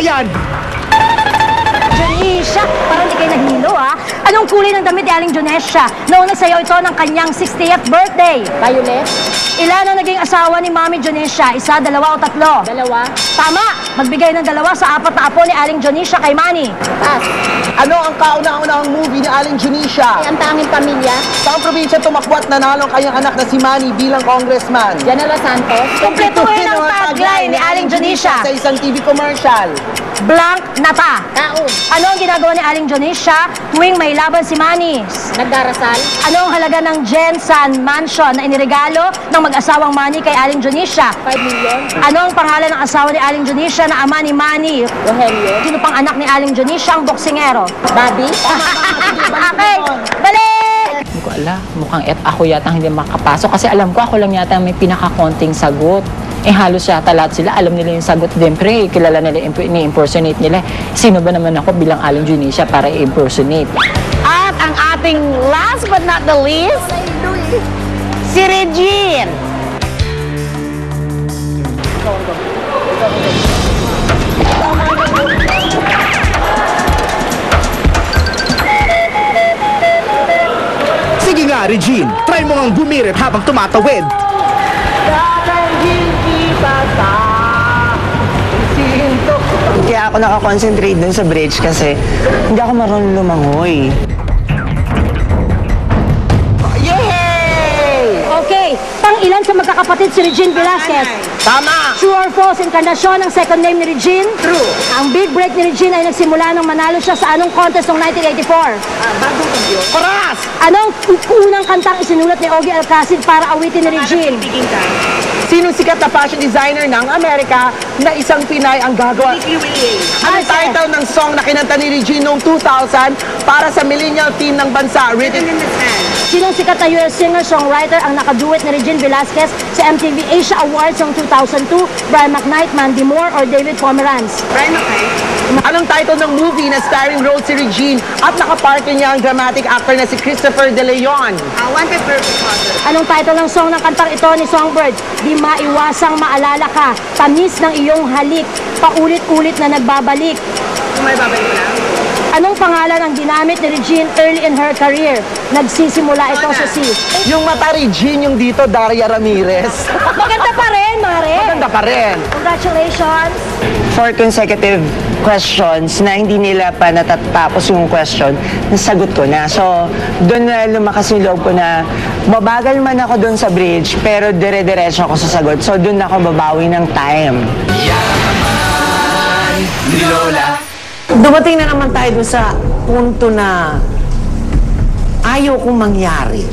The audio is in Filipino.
yan? Jonesha, parang di kayo nahilo ha. Anong kulay ng damit ni Aling Jonesha noong nagsayaw ito ng kanyang 60th birthday? Violet? Ilan ang naging asawa ni Mami Jonesha? Isa, dalawa o tatlo? Dalawa? Tama! Magbigay ng dalawa sa 4 na apo ni Aling Jonesha kay Manny. Pass. Ano ang kauna-unahang movie ni Aling Jonesha? Ay, ang tanging pamilya? Saang probinsya tumakbo at nanalo ang kanyang anak na si Manny bilang congressman? Janela Santos? Kumpletuhin ang tagline ni Aling Jonesha. Sa isang TV commercial. Blank na pa. Taon? Ano ang ginagawa ni Aling Jonesha tuwing may laban si Manny? Nagdarasal? Ano ang halaga ng Jensen Mansion na iniregalo ng mag-asawang Manny kay Aling Jonesha? 5 million? Ano ang pangalan ng asawa ni Aling Jonesha na ama ni Manny? Rogelio? Sino pang anak ni Aling Jonesha ang boksingero? Bobby? Okay, balik! Hindi ko alam. Mukhang ako yata hindi makapasok kasi alam ko ako lang yata may pinakakonting sagot. Halos yata lahat sila alam nila yung sagot. Siyempre, kilala nila, ni-impersonate nila. Sino ba naman ako bilang Aling Jonesha para i-impersonate? At ang ating last but not the least, si Regine. Sige nga, Regine. Try mo ang bumirit habang tumatawid. Kaya ako nakakonsentrate dun sa bridge kasi hindi ako marunong lumangoy. Yay! Okay, pang-ilan sa magkakapatid si Regine Velasquez? Tama! True or false, Encarnacion ang second name ni Regine? True. Ang big break ni Regine ay nagsimula nung manalo siya sa anong contest noong 1984? Paras! Anong unang kantang isinulat ni Ogie Alcacid para awitin ni Regine? Sinong sikat na fashion designer ng Amerika na isang Pinay ang gagawa? Anong title ng song na kinanta ni Regine noong 2000 para sa millennial team ng bansa? Written in his hand. Sinong sikat na US singer-songwriter ang nakaduet ni Regine Velasquez sa MTV Asia Awards noong 2002? Brian McKnight, Mandy Moore, or David Pomeranz? Brian McKnight. Anong title ng movie na starring role si Regine at nakapartner niya ang dramatic actor na si Christopher De Leon? Wanted Perfect Mother. Anong title ng song ng kantang ito ni Songbird? Di maiwasang maalala ka, tamis ng iyong halik, paulit-ulit na nagbabalik. May babalik na? Anong pangalan ang ginamit ni Regine early in her career? Nagsisimula ito sa C. Yung mata Regine, yung dito, Daria Ramirez. Maganda pa rin, Mare! Maganda pa rin. Congratulations! 4 consecutive questions na hindi nila pa natatapos yung question, nasagot ko na. So, doon na lumakas yung loob ko na mabagal man ako doon sa bridge, pero dire-diretso ako sa sagot. So, doon ako babawi ng time. Yaman ni Lola. Dumating na naman tayo dun sa punto na ayaw kong mangyari.